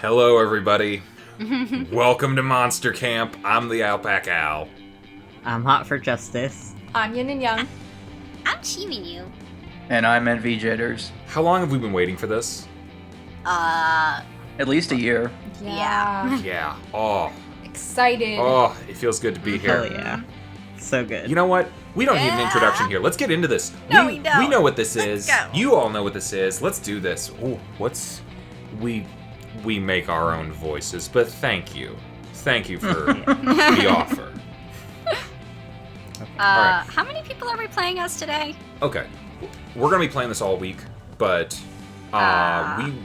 Hello, everybody. Welcome to Monster Camp. I'm TheOutbackAl. I'm Hot for Justice. I'm Yin&Jung. I'm cheating you. And I'm NV Jitters. How long have we been waiting for this? At least a year. Yeah. Yeah. Oh, Excited. it feels good to be here. Hell yeah. So good. You know what? We don't need an Yeah. introduction here. Let's get into this. No, we don't. We know what this is. go. You all know what this is. Let's do this. Ooh, we make our own voices, but thank you. Thank you for the offer. Alright. How many people are we playing as today? Okay. We're gonna be playing this all week, but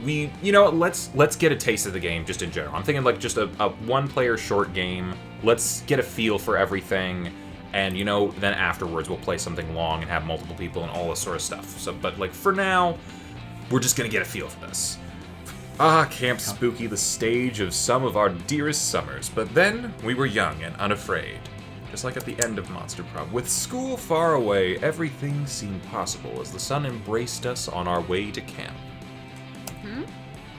we you know, let's get a taste of the game just in general. I'm thinking like just a one-player short game. Let's get a feel for everything, and you know, then afterwards we'll play something long and have multiple people and all this sort of stuff. So, but like for now, we're just gonna get a feel for this. Camp Spooky, the stage of some of our dearest summers. But then we were young and unafraid. Just like at the end of Monster Prom. With school far away, everything seemed possible as the sun embraced us on our way to camp.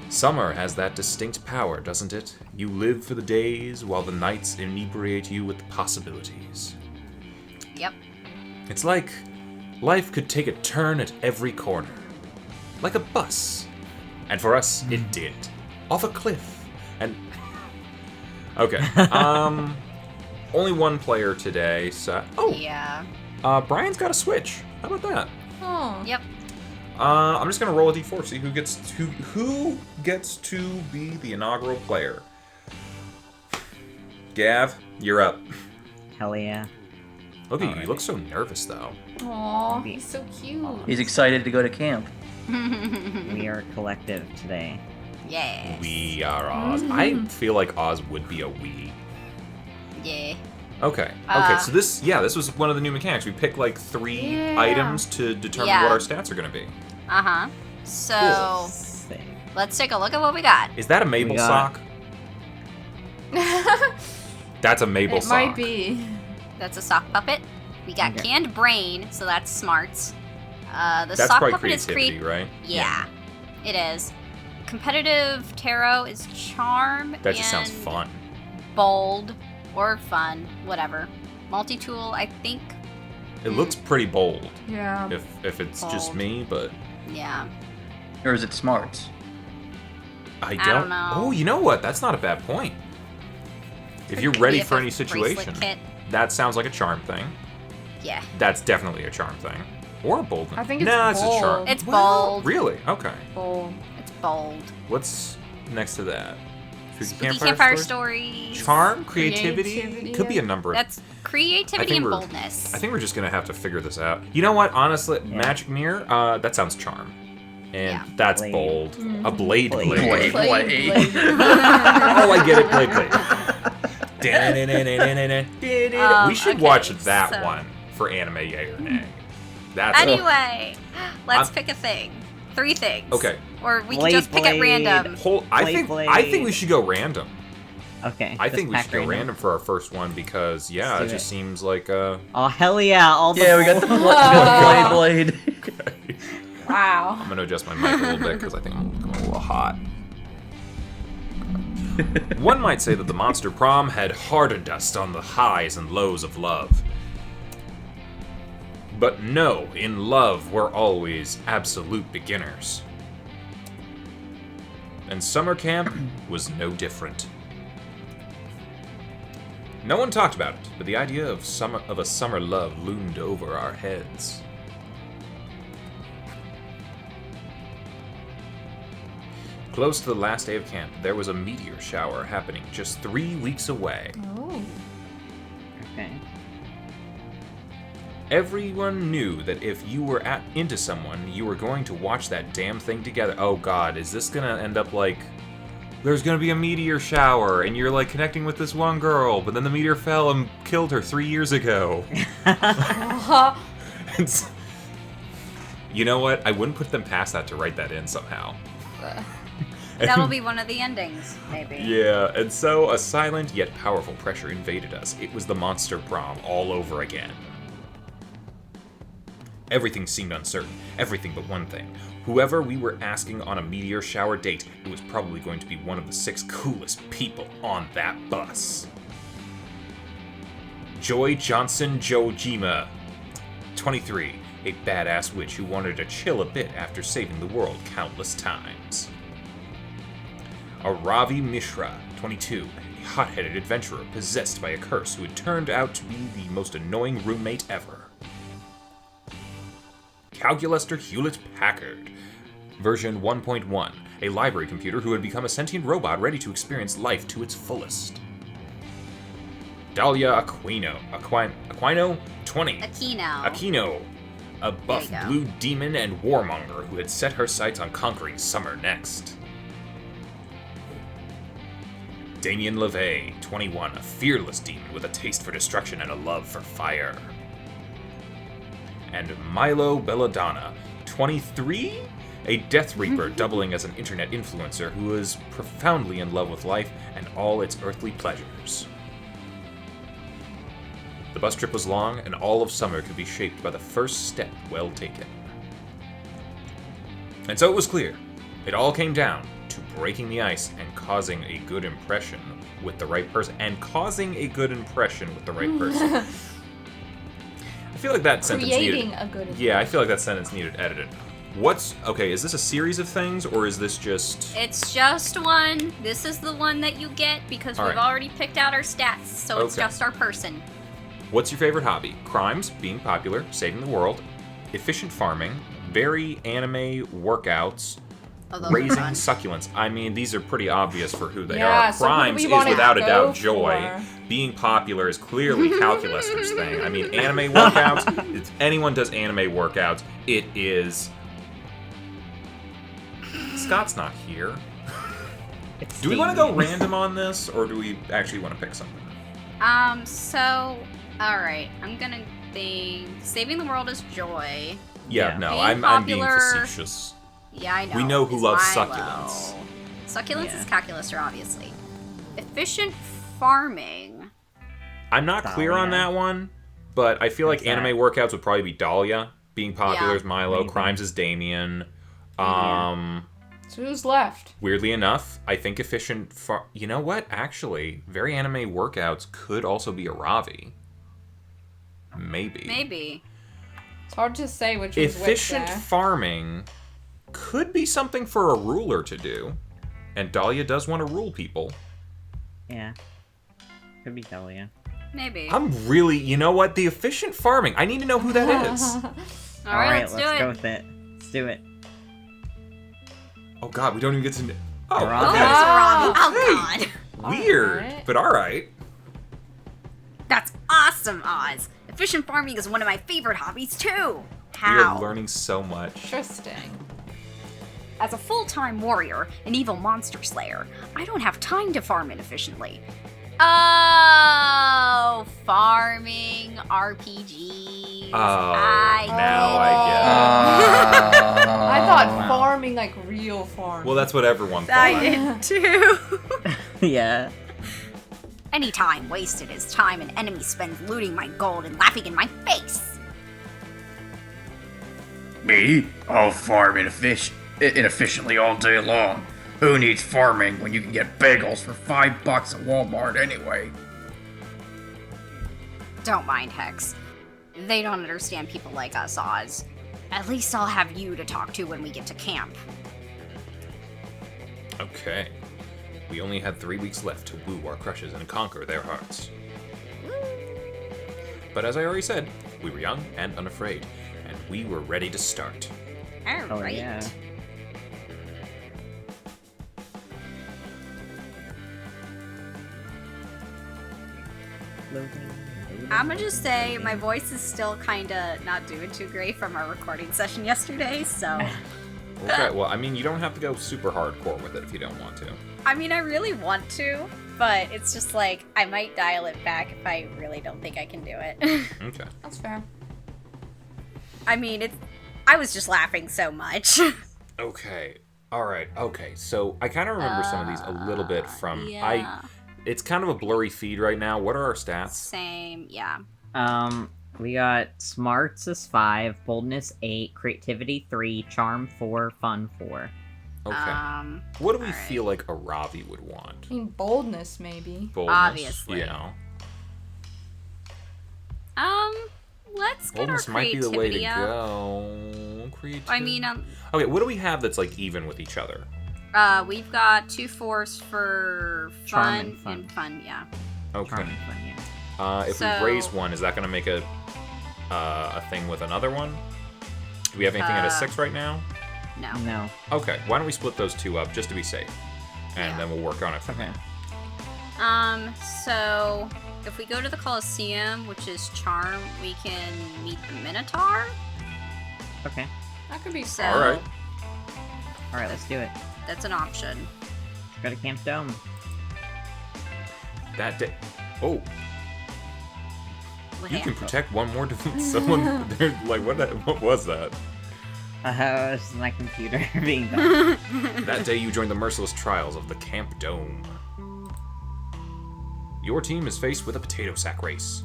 Summer has that distinct power, doesn't it? You live for the days while the nights inebriate you with possibilities. Yep. It's like life could take a turn at every corner. Like a bus. And for us, it did. Off a cliff. And... Okay. Only one player today, so... Oh! Yeah. Brian's got a Switch. How about that? Oh. Yep. I'm just gonna roll a d4, see who gets to be the inaugural player. Gav, you're up. Hell yeah. Look at you, you Alright. look so nervous, though. Aw, he's so cute. He's excited to go to camp. We are collective today. Yes. We are Oz. I feel like Oz would be a we. Yeah. Okay. So this was one of the new mechanics. We pick like 3 Yeah. items to determine Yeah. what our stats are gonna be. Uh-huh. So, Sick. let's take a look at what we got. Is that a Mabel We got- sock? That's a Mabel It sock. might be. That's a sock puppet. We got Okay. canned brain, so that's smarts. The That's sock probably puppet is creativity, right? Yeah, it is. Competitive tarot is charm. That just sounds and fun. Bold or fun, whatever. Multi-tool, I think. It looks pretty bold. Yeah. If it's just Bold. me, but Yeah. Or is it smarts? I don't know. Oh, you know what? That's not a bad point. If Could you're be ready a for any bracelet situation, kit. that sounds like a charm thing. Yeah. That's definitely a charm thing. Or a bold thing. I think it's nah, it's a charm. bold. It's Well, bold. Really? Okay. Bold. It's bold. What's next to that? Spooky campfire stories. Charm? Creativity? Creativity, Could be a yeah. number. That's creativity think and we're- boldness. I think we're just gonna have to figure this out. You know what? Honestly, Yeah. magic mirror. That sounds charm, and Yeah. that's Blade. bold. A blade. Blade. Blade. Blade. Oh, I get it. Blade. Um, We should okay, watch that so- one for anime yay or nay. That's Anyway, let's I'm- pick a thing. 3 things. Okay. Or we can Blade, just pick at blade. random. I Blade. think we should go random. Okay. I just think we pack should go random for our first one because Let's it do just it. seems like Oh, hell yeah. All the Yeah, we got the blade. Wow. I'm gonna adjust my mic a little bit because I think I'm becoming a little hot. One might say that the Monster Prom had hardened us on the highs and lows of love. But no, in love, we're always absolute beginners. And summer camp was no different. No one talked about it, but the idea of a summer love loomed over our heads. Close to the last day of camp, there was a meteor shower happening just 3 weeks away. Oh. Okay. Everyone knew that if you were into someone, you were going to watch that damn thing together. Oh god, is this gonna end up like... There's gonna be a meteor shower, and you're like connecting with this one girl, but then the meteor fell and killed her 3 years ago. It's- You know what? I wouldn't put them past that to write that in somehow. That'll be one of the endings, maybe. Yeah, and so a silent yet powerful pressure invaded us. It was the Monster Prom all over again. Everything seemed uncertain. Everything but one thing. Whoever we were asking on a meteor shower date, it was probably going to be one of the 6 coolest people on that bus. Joy Johnson Jojima, 23, a badass witch who wanted to chill a bit after saving the world countless times. Aravi Mishra, 22, a hot-headed adventurer possessed by a curse who had turned out to be the most annoying roommate ever. Calculaster Hewlett-Packard, version 1.1, a library computer who had become a sentient robot ready to experience life to its fullest. Dahlia Aquino, 20, Aquino, a buff blue demon and warmonger who had set her sights on conquering summer next. Damien LeVay, 21, a fearless demon with a taste for destruction and a love for fire. And Milo Belladonna, 23, a Death Reaper doubling as an internet influencer who is profoundly in love with life and all its earthly pleasures. The bus trip was long, and all of summer could be shaped by the first step well taken. And so it was clear. It all came down to breaking the ice and causing a good impression with the right person. I feel like that sentence Creating needed... a good impression. Yeah, I feel like that sentence needed edited. Okay, is this a series of things, or is this just... It's just one. This is the one that you get because we've already picked out our stats, so it's just our person. What's your favorite hobby? Crimes, being popular, saving the world, efficient farming, very anime workouts, raising succulents. I mean, these are pretty obvious for who they are. So Crimes is without a doubt joy. Being popular is clearly Calculaster's thing. I mean, anime workouts, if anyone does anime workouts, it is... Scott's not here. Do we want to go random on this, or do we actually want to pick something? Alright, I'm gonna think saving the world is joy. Yeah, no, I'm being facetious. Yeah, I know. We know who loves Milo. succulents. Succulents is Calculaster, obviously. Efficient farming. I'm not clear on that one, but I feel like anime workouts would probably be Dahlia. Being popular is Milo. Maybe. Crimes is Damien. So who's left? Weirdly enough, I think you know what? Actually, very anime workouts could also be a Ravi. Maybe. It's hard to say which one's which Efficient there. farming could be something for a ruler to do. And Dahlia does want to rule people. Yeah. Could be Dahlia. Maybe. You know what? The efficient farming. I need to know who that is. Alright, let's go with it. Let's do it. Oh god, we don't even get to... Oh, Ravi. okay. Oh, God. Weird, Alright. but alright. That's awesome, Oz. Efficient farming is one of my favorite hobbies, too. We How? are learning so much. Interesting. As a full-time warrior, an evil monster slayer, I don't have time to farm inefficiently. Oh, farming RPGs. Oh, I I thought farming, like real farming. Well, that's what everyone thought. I did too. Yeah. Any time wasted is time an enemy spends looting my gold and laughing in my face. Me? I'll farm inefficiently all day long. Who needs farming when you can get bagels for $5 at Walmart anyway? Don't mind Hex. They don't understand people like us, Oz. At least I'll have you to talk to when we get to camp. Okay. We only had 3 weeks left to woo our crushes and conquer their hearts. But as I already said, we were young and unafraid, and we were ready to start. Alright. Oh, yeah. I'm gonna just say my voice is still kinda not doing too great from our recording session yesterday, so... Okay, well, I mean, you don't have to go super hardcore with it if you don't want to. I mean, I really want to, but it's just like, I might dial it back if I really don't think I can do it. Okay. That's fair. I mean, I was just laughing so much. Okay. Alright, okay. So, I kind of remember some of these a little bit from... yeah. It's kind of a blurry feed right now. What are our stats? Same, yeah. We got smarts is 5, boldness 8, creativity 3, charm 4, fun 4. Okay. What do we alright. feel like a Ravi would want? I mean, boldness, maybe. Boldness. Obviously. Yeah. Let's get Boldness our might be the way to creativity up. go. I mean, Okay, what do we have that's like even with each other? we've got 2 4s for Charm fun and fun. yeah. Okay. Charm and fun, yeah. If So- we raise one, is that going to make a thing with another one? Do we have anything at a 6 right now? No. No. Okay, why don't we split those 2 up just to be safe, and then we'll work on it from Okay. there. So if we go to the Colosseum, which is charm, we can meet the Minotaur. Okay. That could be So fun. Alright. Alright, let's do it. that's an option. Let's go to Camp Dome. That day. Oh, What you can happened? protect one more someone. They're like, what was that? It's my computer being done. That day you joined the merciless trials of the Camp Dome. Your team is faced with a potato sack race.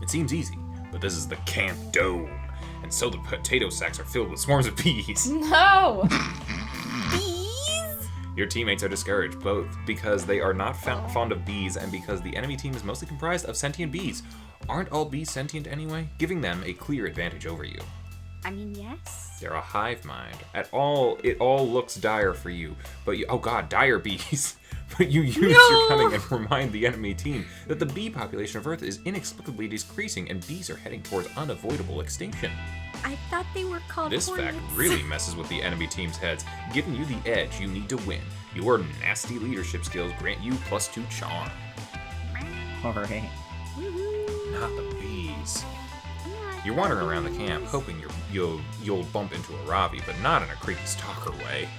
It seems easy, but this is the Camp Dome, and so the potato sacks are filled with swarms of bees. No! Your teammates are discouraged, both because they are not fond of bees and because the enemy team is mostly comprised of sentient bees. Aren't all bees sentient anyway? Giving them a clear advantage over you. I mean, yes. They're a hive mind. It all looks dire for you, but oh god, dire bees. But you use your cunning and remind the enemy team that the bee population of Earth is inexplicably decreasing and bees are heading towards unavoidable extinction. I thought they were called This fact hornets. really messes with the enemy team's heads, giving you the edge you need to win. Your nasty leadership skills grant you +2 charm. Alright. Not the bees. You're wandering around the camp, hoping you'll bump into a Ravi, but not in a creepy stalker way.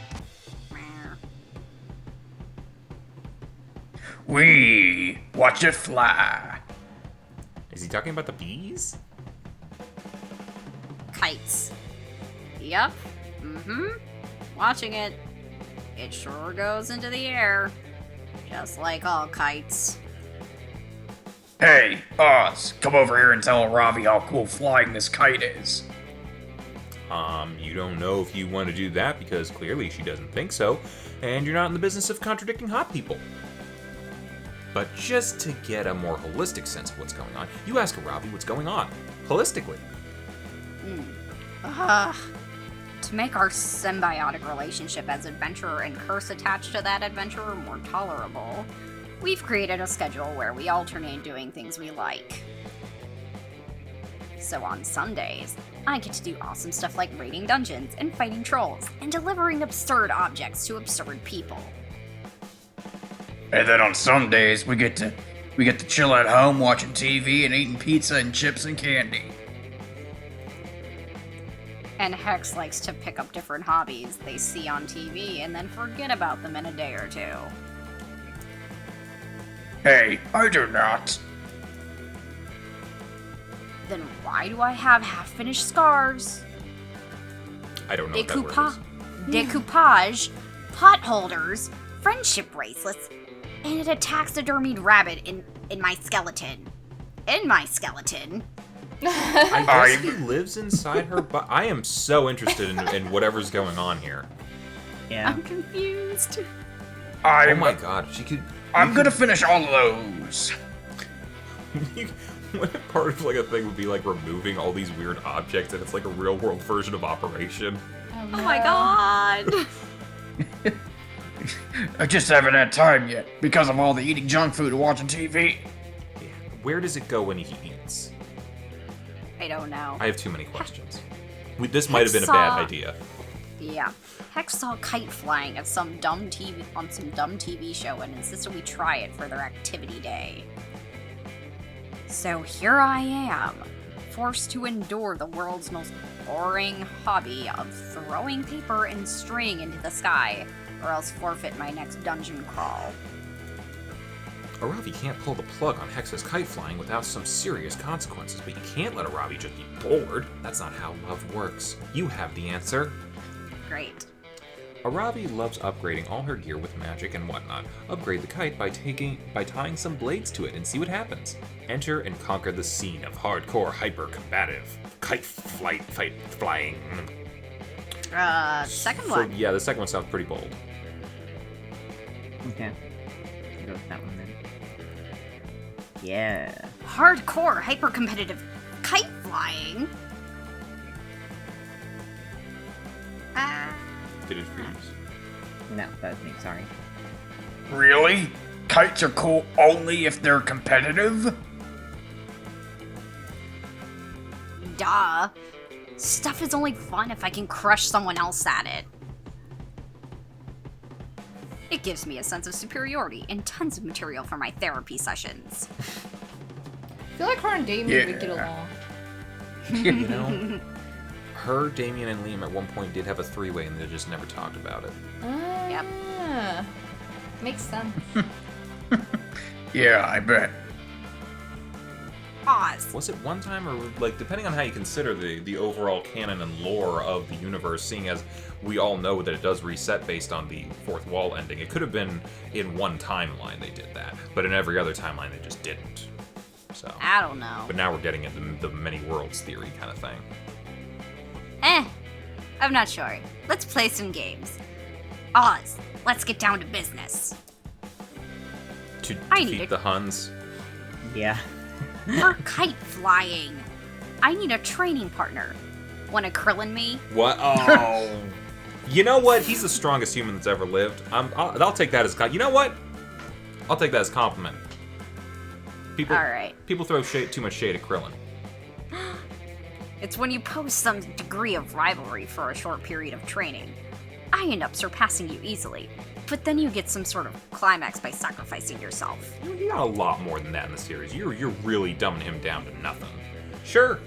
We watch it fly. Is he talking about the bees? Kites. Yep. Watching it. It sure goes into the air. Just like all kites. Hey, Oz, come over here and tell Ravi how cool flying this kite is. You don't know if you want to do that because clearly she doesn't think so, and you're not in the business of contradicting hot people. But just to get a more holistic sense of what's going on, you ask Ravi what's going on, holistically. To make our symbiotic relationship as adventurer and curse attached to that adventurer more tolerable, we've created a schedule where we alternate doing things we like. So on Sundays, I get to do awesome stuff like raiding dungeons and fighting trolls and delivering absurd objects to absurd people. And then on Sundays, we get to chill at home watching TV and eating pizza and chips and candy. And Hex likes to pick up different hobbies they see on TV and then forget about them in a day or two. Hey, I do not. Then why do I have half-finished scars? I don't know what that word is. Decoupage, pot holders, friendship bracelets, and an taxidermied rabbit in my skeleton. In my skeleton. I guess he lives inside her, but I am so interested in whatever's going on here. Yeah. I'm confused. Oh my god, she could... I'm gonna finish all of those. What if part of like a thing would be like removing all these weird objects and it's like a real world version of Operation? Oh my god. I just haven't had time yet because of all the eating junk food and watching TV. Yeah. Where does it go when he eats? I don't know. I have too many questions. This might have been a bad idea. Yeah. Hex saw kite flying at some dumb TV show and insisted we try it for their activity day. So here I am, forced to endure the world's most boring hobby of throwing paper and string into the sky, or else forfeit my next dungeon crawl. Aravi can't pull the plug on Hex's kite flying without some serious consequences, but you can't let Aravi just be bored. That's not how love works. You have the answer. Great. Aravi loves upgrading all her gear with magic and whatnot. Upgrade the kite by tying some blades to it and see what happens. Enter and conquer the scene of hardcore hyper-combative kite flying. Second one. Yeah, the second one sounds pretty bold. Okay. I'll go with that one then. Yeah. Hardcore, hyper-competitive kite flying. Did it freeze? No, that was me, sorry. Really? Kites are cool only if they're competitive? Duh. Stuff is only fun if I can crush someone else at it. It gives me a sense of superiority and tons of material for my therapy sessions. I feel like her and Damien would get along. You know, her, Damien, and Liam at one point did have a three-way, and they just never talked about it. Yep. Makes sense. Yeah, I bet. Oz. Was it one time, or like depending on how you consider the overall canon and lore of the universe, seeing as we all know that it does reset based on the fourth wall ending, it could have been in one timeline they did that, but in every other timeline they just didn't. So I don't know. but now we're getting into the many worlds theory kind of thing. I'm not sure. Let's play some games. Oz, let's get down to business. To I need defeat it. the Huns. Yeah. For kite flying, I need a training partner. Wanna Krillin me? What? Oh. You know what? He's the strongest human that's ever lived. I'll take that as you know what? I'll take that as compliment. People, Alright. People throw too much shade at Krillin. It's when you pose some degree of rivalry for a short period of training. I end up surpassing you easily, but then you get some sort of climax by sacrificing yourself. You got a lot more than that in the series. You're really dumbing him down to nothing. Sure.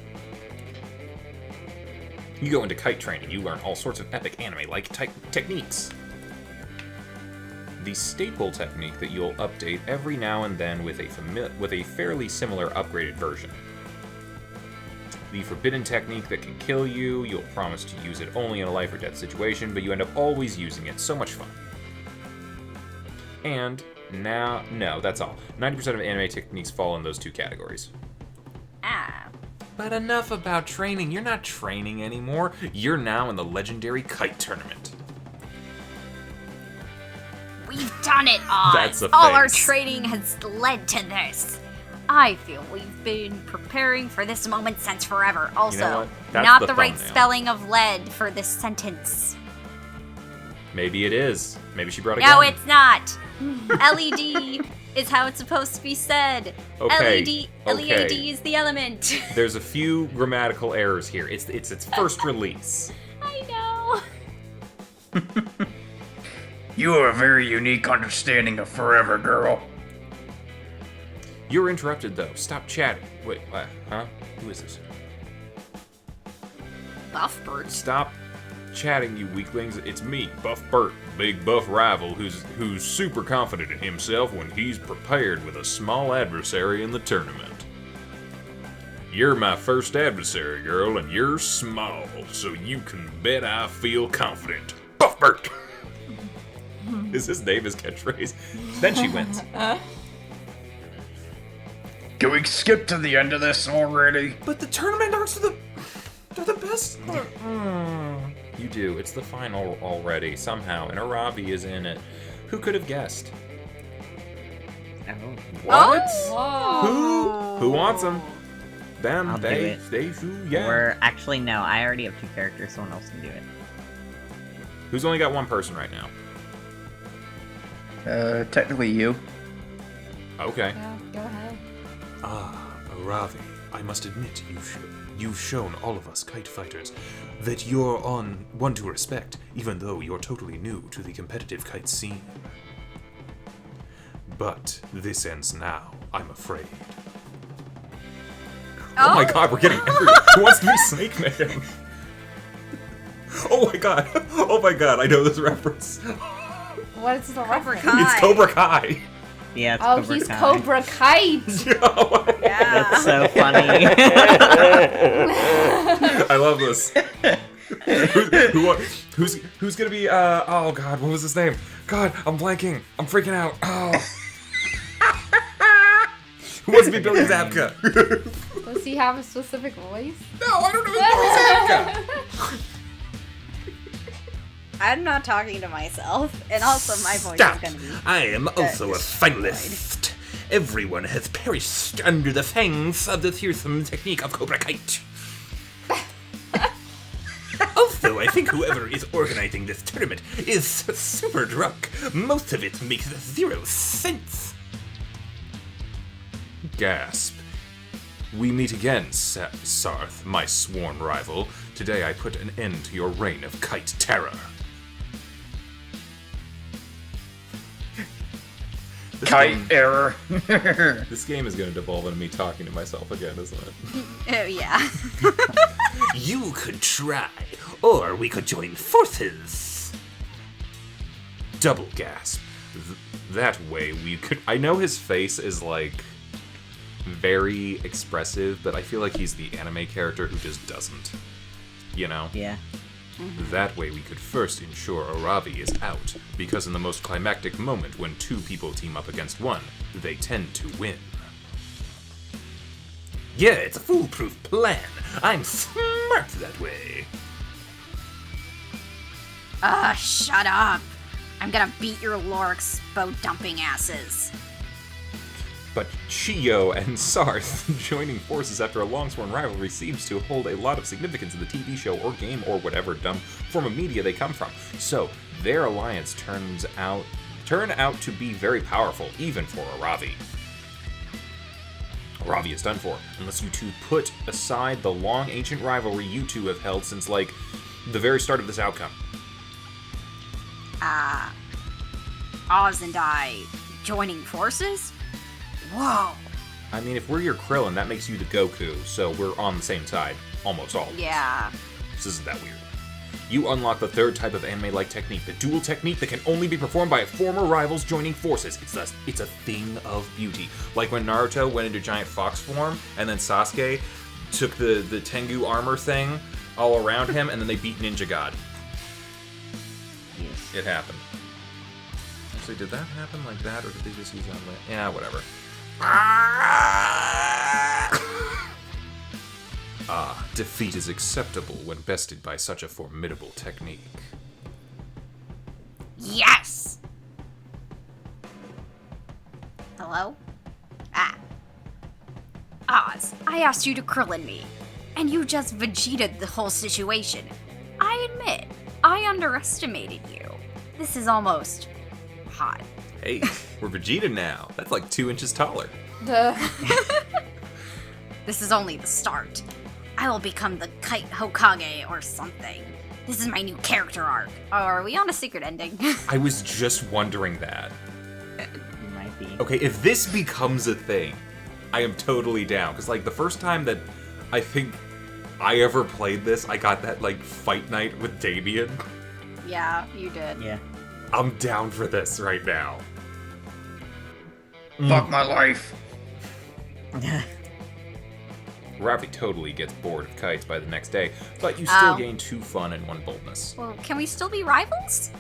You go into kite training, you learn all sorts of epic anime-like techniques. The staple technique that you'll update every now and then with a fairly similar upgraded version. The forbidden technique that can kill you, you'll promise to use it only in a life or death situation, but you end up always using it. So much fun. And now, no, that's all. 90% of anime techniques fall in those two categories. But enough about training. You're not training anymore. You're now in the legendary kite tournament. We've done it, Oz! That's a All our face. training has led to this. I feel we've been preparing for this moment since forever. Also, You know what? That's not the the right thumbnail. spelling of lead for this sentence. Maybe it is. Maybe she brought a No, gun. it's not. LED is how it's supposed to be said. Okay, LED okay. is the element. There's a few grammatical errors here. It's its first release. I know. You have a very unique understanding of forever, girl. You're interrupted though. Stop chatting. Wait, what? Huh? Who is this? Buff bird. Stop chatting, you weaklings. It's me, Buff Burt, big buff rival who's super confident in himself when he's prepared with a small adversary in the tournament. You're my first adversary, girl, and you're small, so you can bet I feel confident. Buff Burt! Is his name his catchphrase? Then she wins. Can we skip to the end of this already? But the tournament arcs are they're the best. You do. It's the final already, somehow, and Aravi is in it. Who could have guessed? Oh. What? Whoa. Who wants them? Them, I'll do they, it. who, yeah. Or, actually, no, I already have two characters, someone else can do it. Who's only got one person right now? Technically you. Okay. Yeah, go ahead. Ah, Aravi, I must admit you've shown all of us kite fighters that you're one to respect, even though you're totally new to the competitive kite scene. But this ends now, I'm afraid. Oh my god, we're getting everywhere. Who wants to be Snake Man? Oh my god, I know this reference. What's the Cobra reference? Kai. It's Cobra Kai. Yeah, it's Oh, Cobra he's Kai. Cobra Kite. Yeah. That's so funny. I love this. Who's gonna be? Oh God, what was his name? God, I'm blanking. I'm freaking out. Oh. Who wants to be Billy Zabka? Does he have a specific voice? No, I don't know Billy Zabka. I'm not talking to myself, and also my voice Stop. is gonna be. I am also a destroyed. finalist. Everyone has perished under the fangs of the fearsome technique of Cobra Kite. Also, I think whoever is organizing this tournament is super drunk. Most of it makes zero sense. Gasp. We meet again, Sarth, my sworn rival. Today I put an end to your reign of kite terror. Kite error. This game is going to devolve into me talking to myself again, isn't it? Oh, yeah. You could try, or we could join forces. Double gasp. That way we could... I know his face is, like, very expressive, but I feel like he's the anime character who just doesn't. You know? Yeah. That way we could first ensure Aravi is out, because in the most climactic moment when two people team up against one, they tend to win. Yeah, it's a foolproof plan. I'm smart that way. Shut up. I'm gonna beat your Lorix boat dumping asses. But Chiyo and Sarth joining forces after a long-sworn rivalry seems to hold a lot of significance in the TV show or game or whatever dumb form of media they come from. So their alliance turn out to be very powerful, even for Aravi. Aravi is done for, unless you two put aside the long ancient rivalry you two have held since, like, the very start of this outcome. Oz and I joining forces? Whoa. I mean, if we're your Krillin, that makes you the Goku, so we're on the same side, almost all. Yeah. This isn't that weird. You unlock the third type of anime-like technique, the dual technique that can only be performed by former rivals joining forces. It's a thing of beauty. Like when Naruto went into giant fox form, and then Sasuke took the Tengu armor thing all around him, and then they beat Ninja God. Yes. It happened. Actually, did that happen like that, or did they just use that? Yeah, whatever. Defeat is acceptable when bested by such a formidable technique. Yes! Hello? Oz, I asked you to Krillin me, and you just Vegeta'd the whole situation. I admit, I underestimated you. This is almost hot. Hey, we're Vegeta now. That's like 2 inches taller. Duh. This is only the start. I will become the Kite Hokage or something. This is my new character arc. Oh, are we on a secret ending? I was just wondering that. Might be. Okay, if this becomes a thing, I am totally down. Because, like, the first time that I think I ever played this, I got that, like, fight night with Damien. Yeah, you did. Yeah. I'm down for this right now. Fuck my life. Ravi totally gets bored of kites by the next day, but you still Oh. gain 2 fun and 1 boldness. Well, can we still be rivals?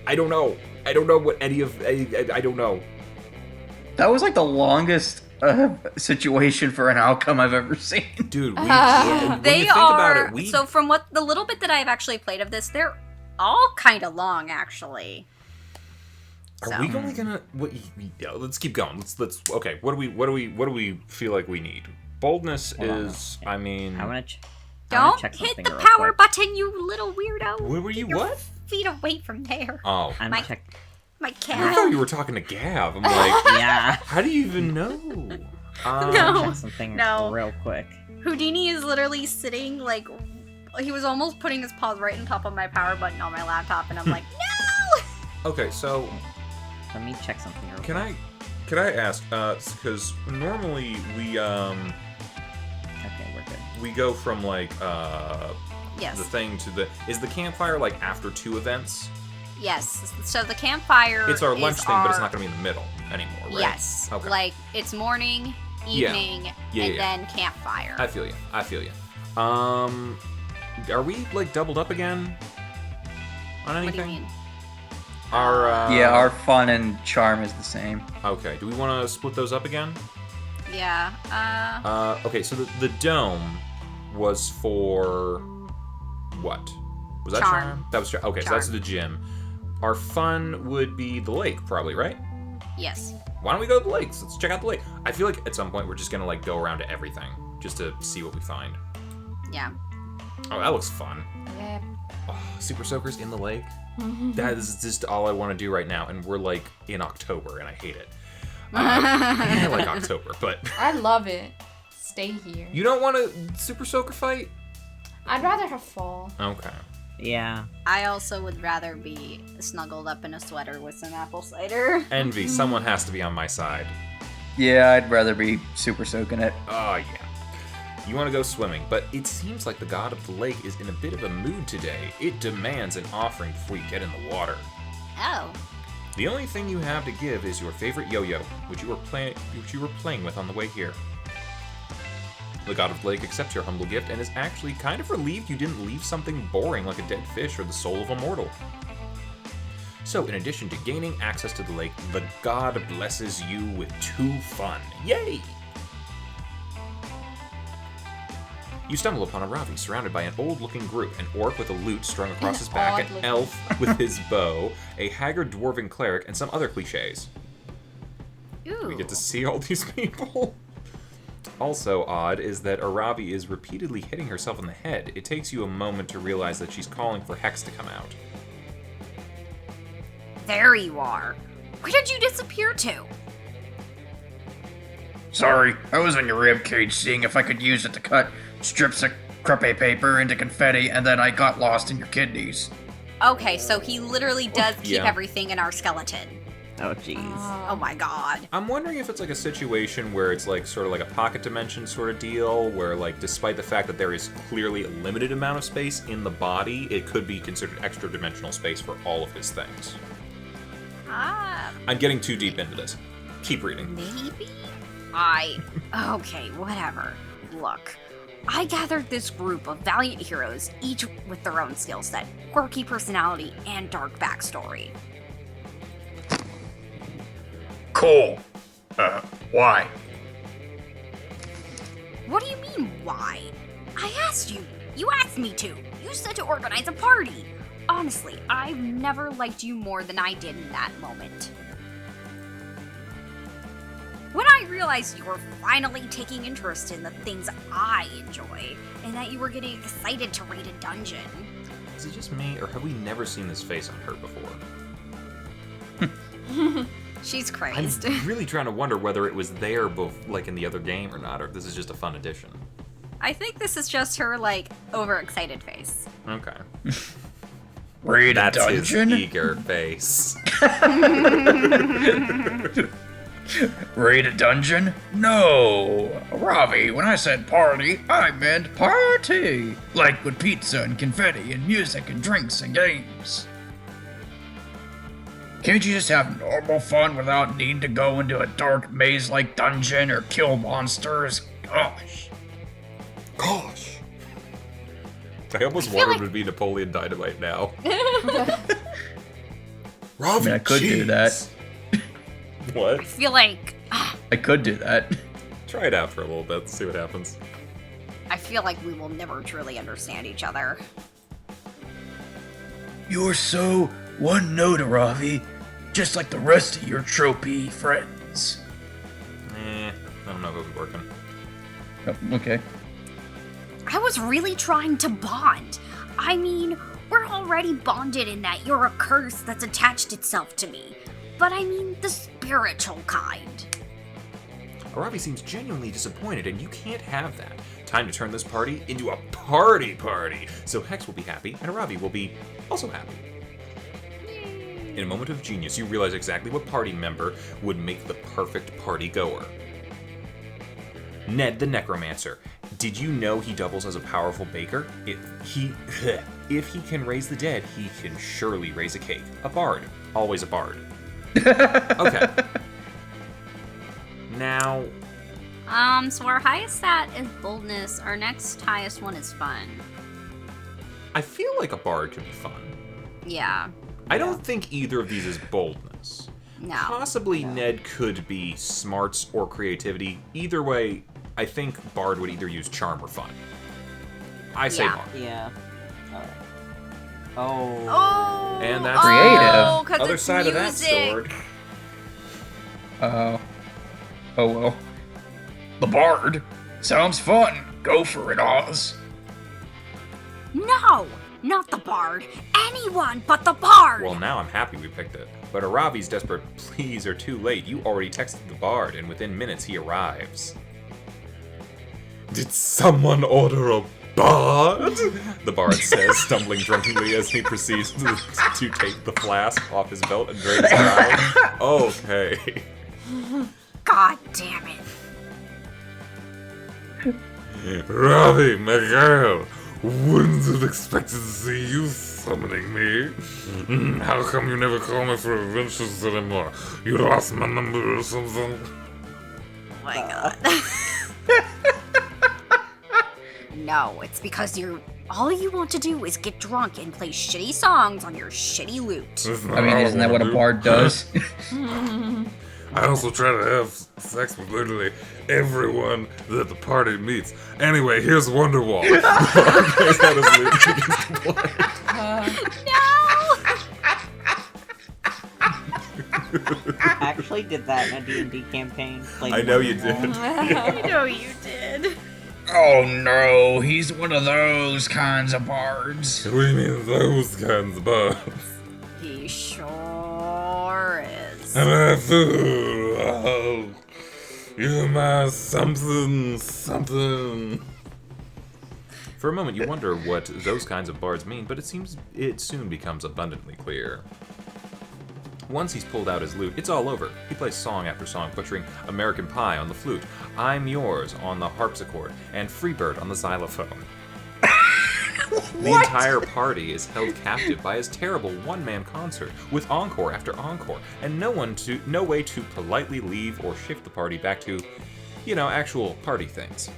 I don't know. I don't know what any of... I don't know. That was like the longest situation for an outcome I've ever seen. Dude, when you They think are. about it, we... So from what the little bit that I've actually played of this, they're all kind of long, actually. Are we only gonna? Yeah, let's keep going. Let's. Okay. What do we feel like we need? Boldness Hold on. is. I mean. I want to Don't check hit something the real power quick. button, you little weirdo. Where were you? Your What? feet away from there. Oh. I'm My- check. My I cat. thought you were talking to Gav. I'm like, Yeah. how do you even know? No. Check something No. real quick. Houdini is literally sitting, like, he was almost putting his paws right on top of my power button on my laptop, and I'm like, no! Okay, so Let me check something real can quick. I ask? Because normally we Okay, we're good. we go from like Yes. the thing to the. Is the campfire like after 2 events? Yes. So the campfire It's our lunch is thing, but it's our- not going to be in the middle anymore, right? Yes. Okay. Like, it's morning, Yeah. evening, Yeah, and yeah. then campfire. I feel you. Are we, like, doubled up again on anything? What do you mean? Our fun and charm is the same. Okay, do we want to split those up again? Yeah, Okay, so the dome was for what? Was that Charm. That was Charm. Okay, so that's the gym. Our fun would be the lake, probably, right? yes. Why don't we go to the lakes? Let's check out the lake. I feel like at some point we're just gonna like go around to everything just to see what we find. Yeah. Oh, that looks fun. Yeah. Oh, Super Soakers in the lake. That is just all I want to do right now, and we're like in October, and I hate it. I like October, but I love it. Stay here. you don't want a Super Soaker fight? I'd rather have fall. Okay. Yeah. I also would rather be snuggled up in a sweater with some apple cider. Envy, someone has to be on my side. Yeah, I'd rather be super soaking it. Oh, yeah. You want to go swimming, but it seems like the god of the lake is in a bit of a mood today. It demands an offering before you get in the water. Oh. The only thing you have to give is your favorite yo-yo, which you were playing with on the way here. The god of the lake accepts your humble gift and is actually kind of relieved you didn't leave something boring like a dead fish or the soul of a mortal. So, in addition to gaining access to the lake, the god blesses you with 2 fun. Yay! You stumble upon a Ravi surrounded by an old-looking group, an orc with a lute strung across his back, an Odd-looking. elf with his bow, a haggard dwarven cleric, and some other cliches. Ooh. We get to see all these people. Also odd is that Aravi is repeatedly hitting herself in the head. It takes you a moment to realize that she's calling for Hex to come out. There you are. Where did you disappear to? Sorry, I was in your ribcage seeing if I could use it to cut strips of crepe paper into confetti, and then I got lost in your kidneys. Okay, so he literally does keep Yeah. everything in our skeleton. Oh, jeez. Oh my god. I'm wondering if it's like a situation where it's like sort of like a pocket dimension sort of deal, where like despite the fact that there is clearly a limited amount of space in the body, it could be considered extra dimensional space for all of his things. I'm getting too deep into this. Keep reading. Maybe? Okay, whatever. Look, I gathered this group of valiant heroes, each with their own skill set, quirky personality, and dark backstory. Cool. Why? What do you mean, why? I asked you. You asked me to. You said to organize a party. Honestly, I've never liked you more than I did in that moment. When I realized you were finally taking interest in the things I enjoy, and that you were getting excited to raid a dungeon. Is it just me, or have we never seen this face on her before? She's I'm crazed. really trying to wonder whether it was there both like in the other game or not, or if this is just a fun addition. I think this is just her, like, overexcited face. Okay. Raid a That's his dungeon? eager face. Raid a dungeon? No! Ravi, when I said party, I meant party! Like with pizza and confetti and music and drinks and games. Can't you just have normal fun without needing to go into a dark maze-like dungeon or kill monsters? Gosh. Gosh. I almost wanted to be Napoleon Dynamite now. I mean, I could do that. What? I feel like... I could do that. Try it out for a little bit, see what happens. I feel like we will never truly understand each other. You're so one-note, Ravi. Just like the rest of your trophy friends. I don't know if it'll be working. Oh, okay. I was really trying to bond. I mean, we're already bonded in that you're a curse that's attached itself to me. But I mean the spiritual kind. Aravi seems genuinely disappointed, and you can't have that. Time to turn this party into a party. So Hex will be happy, and Aravi will be also happy. In a moment of genius, you realize exactly what party member would make the perfect party goer. Ned the Necromancer. Did you know he doubles as a powerful baker? If he can raise the dead, he can surely raise a cake. A bard. Always a bard. Okay. Now, So our highest stat is boldness, our next highest one is fun. I feel like a bard could be fun. Yeah. I don't think either of these is boldness. No. Possibly Ned could be smarts or creativity. Either way, I think bard would either use charm or fun. I say bard. Yeah. Oh. Oh. And that's Creative. 'Cause other it's side of that music. sword. Oh well. The Bard. Sounds fun. Go for it, Oz. No, not the bard. Anyone but the bard. Well, now I'm happy we picked it. But Aravi's desperate pleas are too late. You already texted the bard, and within minutes he arrives. Did someone order a bard? The bard says, stumbling drunkenly as he proceeds to take the flask off his belt and drain his eye. Okay. God damn it. Ravi, my girl, wouldn't have expected to see you summoning me. How come you never call me for adventures anymore? You lost my number or something? Oh my god. No, it's because all you want to do is get drunk and play shitty songs on your shitty lute. I mean, isn't that what a bard does? I also try to have sex with literally everyone that the party meets. Anyway, here's Wonderwall. Plays out his lute and begins to play. I actually did that in a D&D campaign. I know you did. I know you did. Oh no, he's one of those kinds of bards. What do you mean those kinds of bugs? He sure is. I'm a fool. Oh, you're my something. For a moment, you wonder what those kinds of bards mean, but it seems it soon becomes abundantly clear. Once he's pulled out his lute, it's all over. He plays song after song, butchering American Pie on the flute, I'm Yours on the harpsichord, and Freebird on the xylophone. The entire party is held captive by his terrible one-man concert, with encore after encore, and no way to politely leave or shift the party back to, actual party things.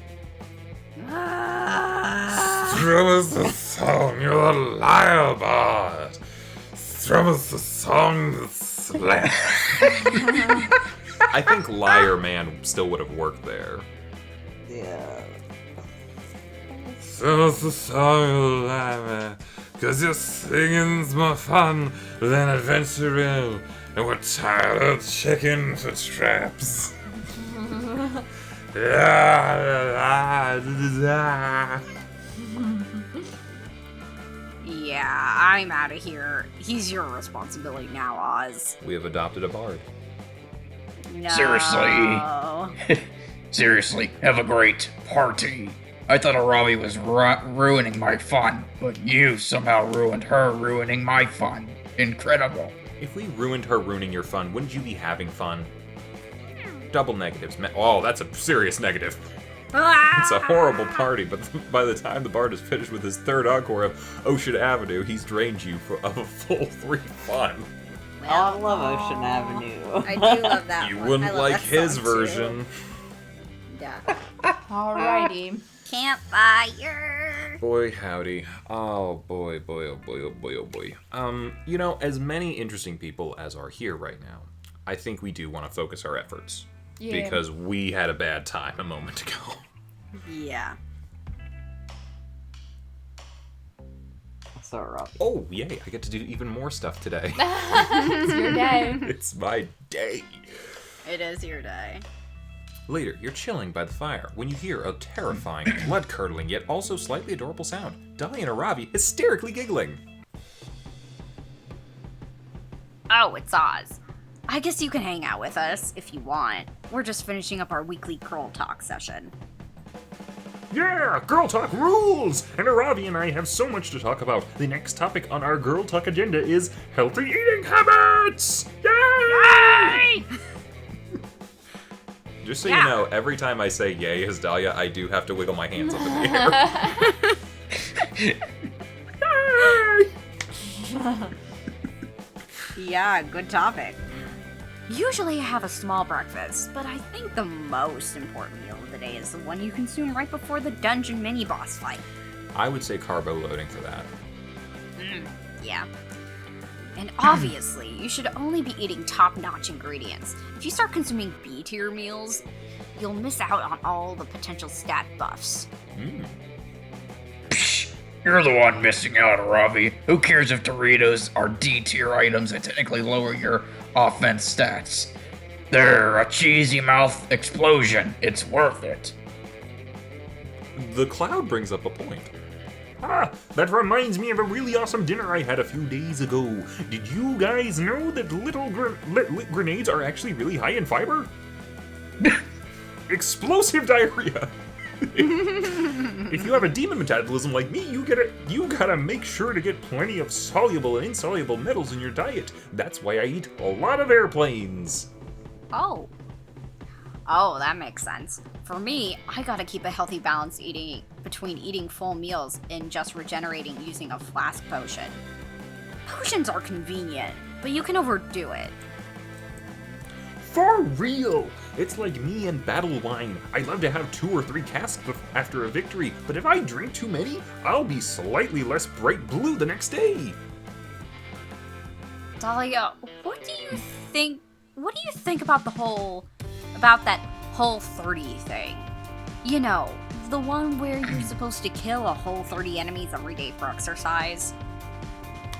Strum us a song, you're a liar, bard. Strum us a song that slaps. I think Liar Man still would have worked there. Yeah. Strum us a song, you liar, man. 'Cause your singing's more fun than adventuring, and we're tired of checking for traps. Yeah, I'm out of here. He's your responsibility now, Oz. We have adopted a bard. No. Seriously, have a great party. I thought Aravi was ruining my fun, but you somehow ruined her ruining my fun. Incredible. If we ruined her ruining your fun, wouldn't you be having fun? Double negatives. Oh, that's a serious negative. It's a horrible party, but by the time the bard is finished with his third encore of Ocean Avenue, he's drained you of a full 3 fun. Oh, I love Ocean Avenue. I do love that You one. wouldn't I love like that his song, version. Too. Yeah. Alrighty. Campfire. Boy, howdy. Oh, boy, boy, oh, boy, oh, boy, oh, boy. As many interesting people as are here right now, I think we do want to focus our efforts. Yeah. Because we had a bad time a moment ago. Yeah. So rough. Oh, yay, I get to do even more stuff today. It's your day. It's my day. It is your day. Later, you're chilling by the fire when you hear a terrifying, blood-curdling, yet also slightly adorable sound. Dahlia and Aravi hysterically giggling. Oh, it's Oz. I guess you can hang out with us if you want. We're just finishing up our weekly girl talk session. Yeah, Girl Talk rules! And Aravi and I have so much to talk about. The next topic on our Girl Talk agenda is healthy eating habits! Yay! Just so you know, every time I say yay as Dahlia, I do have to wiggle my hands up in the air. Yeah, good topic. Usually I have a small breakfast, but I think the most important meal of the day is the one you consume right before the dungeon mini-boss fight. I would say carbo loading for that. Yeah. And obviously, you should only be eating top-notch ingredients. If you start consuming B-tier meals, you'll miss out on all the potential stat buffs. Psh, you're the one missing out, Ravi. Who cares if Doritos are D-tier items that technically lower your offense stats? They're a cheesy mouth explosion. It's worth it. The Cloud brings up a point. That reminds me of a really awesome dinner I had a few days ago. Did you guys know that little grenades are actually really high in fiber? Explosive diarrhea! If you have a demon metabolism like me, you gotta make sure to get plenty of soluble and insoluble metals in your diet. That's why I eat a lot of airplanes. Oh, that makes sense. For me, I gotta keep a healthy balance between eating full meals and just regenerating using a flask potion. Potions are convenient, but you can overdo it. For real! It's like me and battle wine. I love to have 2 or 3 casks after a victory, but if I drink too many, I'll be slightly less bright blue the next day. Dahlia, what do you think about that whole 30 thing? You know, the one where you're supposed to kill a whole 30 enemies every day for exercise?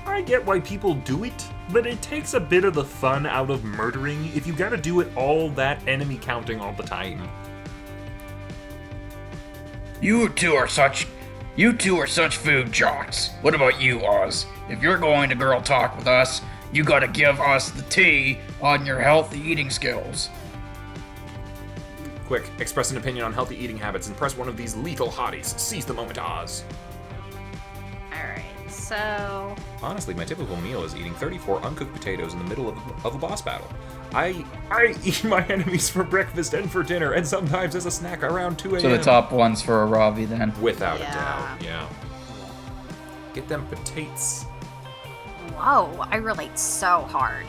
I get why people do it, but it takes a bit of the fun out of murdering if you gotta do it all that enemy counting all the time. You two are such food jocks. What about you, Oz? If you're going to girl talk with us, you gotta give us the tea on your healthy eating skills. Quick, express an opinion on healthy eating habits and press one of these lethal hotties. Seize the moment, Oz. Alright, so... Honestly, my typical meal is eating 34 uncooked potatoes in the middle of a boss battle. I eat my enemies for breakfast and for dinner, and sometimes as a snack around 2 a.m. So the top one's for Ravi then. Without Yeah. a doubt, yeah. Get them potatoes. Whoa, I relate so hard.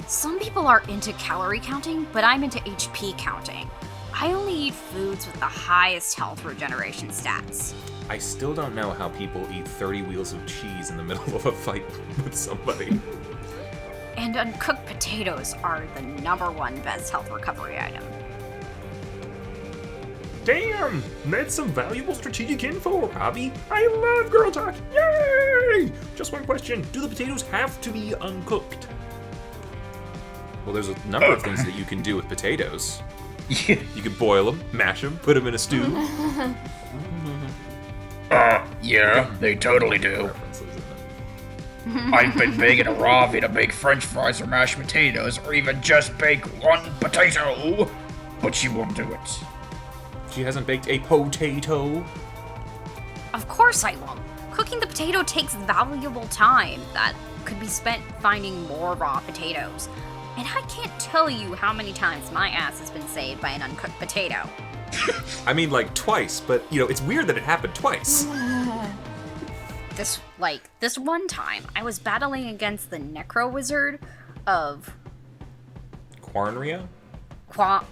Some people are into calorie counting, but I'm into HP counting. I only eat foods with the highest health regeneration stats. I still don't know how people eat 30 wheels of cheese in the middle of a fight with somebody. And uncooked potatoes are the #1 best health recovery item. Damn! That's some valuable strategic info, Robbie. I love girl talk. Yay! Just one question. Do the potatoes have to be uncooked? Well, there's a number of things that you can do with potatoes. Yeah. You can boil them, mash them, put them in a stew. Yeah, they totally do. References, isn't it? I've been begging Ravi to bake french fries or mashed potatoes, or even just bake one potato, but she won't do it. She hasn't baked a potato. Of course I won't. Cooking the potato takes valuable time that could be spent finding more raw potatoes. And I can't tell you how many times my ass has been saved by an uncooked potato. I mean, like, twice, but, it's weird that it happened twice. This one time, I was battling against the Necro Wizard of Quarnria? Quanria?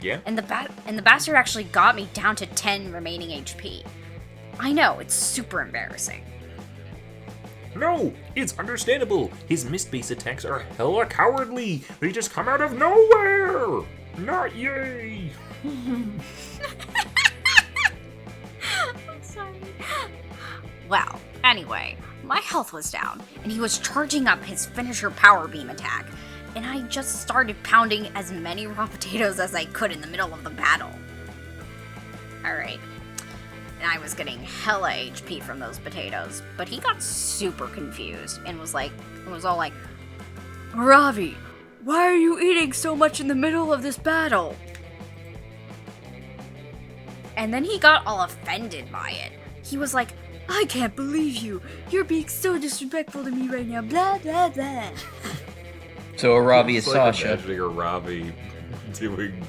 Yeah? And the bastard actually got me down to 10 remaining HP. I know, it's super embarrassing. No, it's understandable. His mist-based attacks are hella cowardly. They just come out of nowhere. Not yay. I'm sorry. Well, anyway, my health was down, and he was charging up his finisher power beam attack, and I just started pounding as many raw potatoes as I could in the middle of the battle. Alright. And I was getting hella HP from those potatoes, but he got super confused and was all like, Ravi, why are you eating so much in the middle of this battle? And then he got all offended by it. He was like, I can't believe you. You're being so disrespectful to me right now, blah, blah, blah. So Ravi is It's like Sasha. imagining a Ravi doing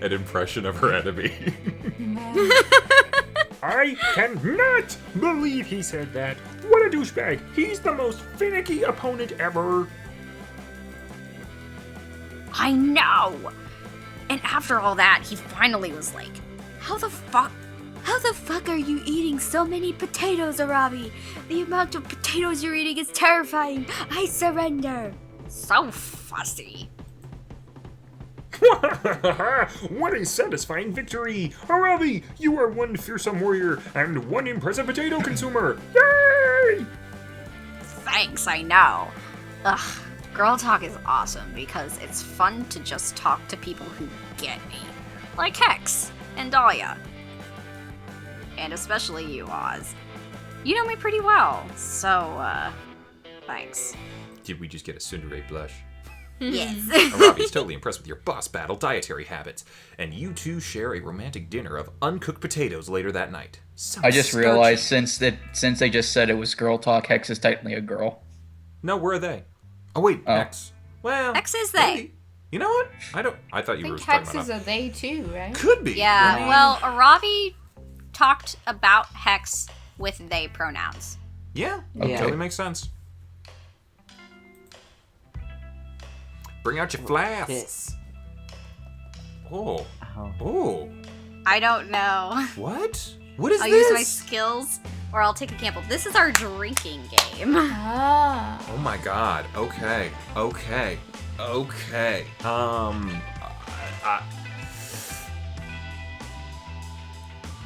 an impression of her enemy. I cannot believe he said that. What a douchebag. He's the most finicky opponent ever. I know! And after all that, he finally was like, How How the fuck are you eating so many potatoes, Arabi? The amount of potatoes you're eating is terrifying. I surrender. So fussy. What a satisfying victory! Arabi, you are one fearsome warrior and one impressive potato consumer! Yay! Thanks, I know. Ugh, girl talk is awesome because it's fun to just talk to people who get me. Like Hex and Dahlia. And especially you, Oz. You know me pretty well, so, thanks. Did we just get a tsundere blush? Yes. Arabi's totally impressed with your boss battle dietary habits, and you two share a romantic dinner of uncooked potatoes later that night. I just realized since they just said it was girl talk, Hex is technically a girl. No, where are they? Oh wait, Hex. Well, Hex is they. Maybe. You know what? I thought you were talking about. Hexes are they too, right? Could be. Yeah, well, Arabi talked about Hex with they pronouns. Yeah, Okay. totally makes sense. Bring out your flasks. This. Oh. Oh. Oh. I don't know. What? What is I'll this? use my skills, or I'll take a gamble. This is our drinking game. Ah. Oh my god. Okay. Okay. Okay.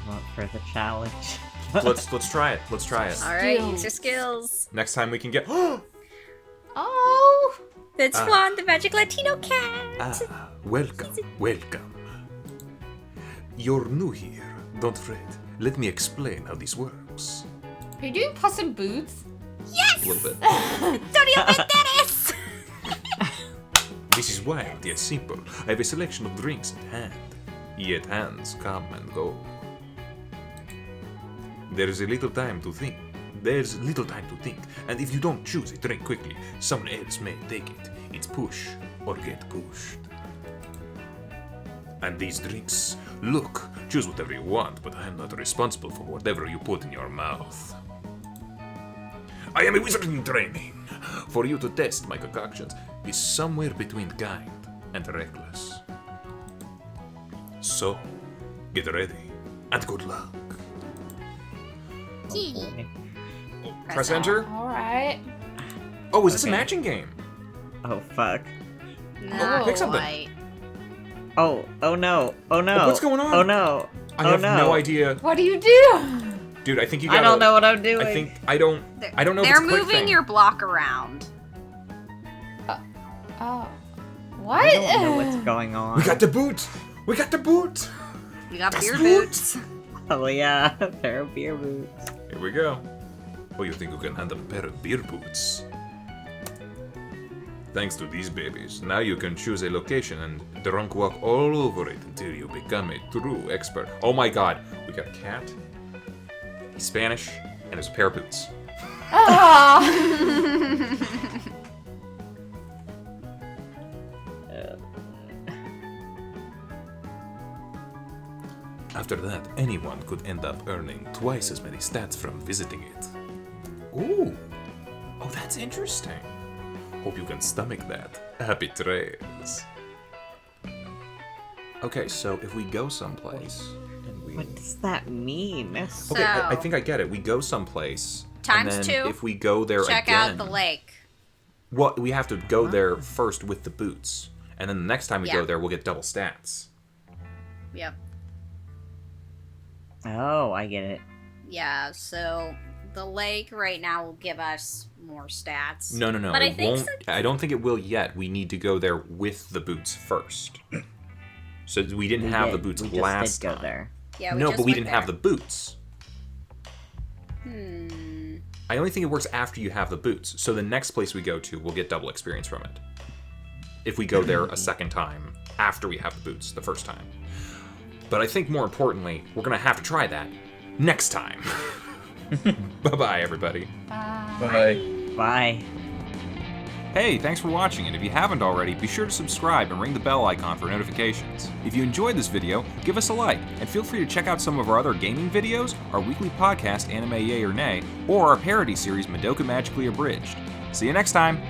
Vote for the challenge. Let's try it. Let's try it. All right, use your skills. Next time we can get. Oh. It's Juan, the magic Latino cat. Welcome, welcome. You're new here. Don't fret. Let me explain how this works. Are you doing Puss in Boots? Yes! A little bit. Antonio Banderas! This is wild yet simple. I have a selection of drinks at hand. Yet hands come and go. There's little time to think, and if you don't choose a drink quickly, someone else may take it. It's push or get pushed. And these drinks, look, choose whatever you want, but I'm not responsible for whatever you put in your mouth. I am a wizard in training. For you to test my concoctions is somewhere between kind and reckless. So, get ready, and good luck. Press enter. All right. Oh, is this a Okay. matching game? Oh fuck. No, pick something. I- Oh no. Oh no. Oh, what's going on? Oh no. I Oh have no. no idea. What do you do? Dude, I think you I gotta... don't know what I'm doing. I don't know if They're it's a quick moving thing. your block around. Oh. What? I don't know what's going on. We got the boot! We got the boot! We got That's beer good. boots. Oh yeah, a pair of beer boots. Here we go. Oh, you think you can handle a pair of beer boots? Thanks to these babies, now you can choose a location and drunk walk all over it until you become a true expert. Oh my god. We got a cat. He's Spanish. And there's a pair of boots. Oh. After that, anyone could end up earning twice as many stats from visiting it. Ooh. Oh, that's interesting. Hope you can stomach that. Happy trails. Okay, so if we go someplace and we... What does that mean? Okay, I think I get it. We go someplace. Times and then two. If we go there Check again... out the lake. Well, we have to go there first with the boots. And then the next time we Yeah. go there, we'll get double stats. Yep. Oh, I get it. Yeah, so the lake right now will give us more stats. No, But I it think won't. I don't think it will yet. We need to go there with the boots first. So we didn't have the boots we just last did go time. there. Yeah, No, just but we went didn't there. have the boots. Hmm. I only think it works after you have the boots. So the next place we go to, we'll get double experience from it. If we go there a second time after we have the boots the first time. But I think more importantly, we're gonna have to try that next time. Bye-bye, everybody. Bye. Bye. Hey, thanks for watching, and if you haven't already, be sure to subscribe and ring the bell icon for notifications. If you enjoyed this video, give us a like, and feel free to check out some of our other gaming videos, our weekly podcast Anime Yay or Nay, or our parody series Madoka Magically Abridged. See you next time!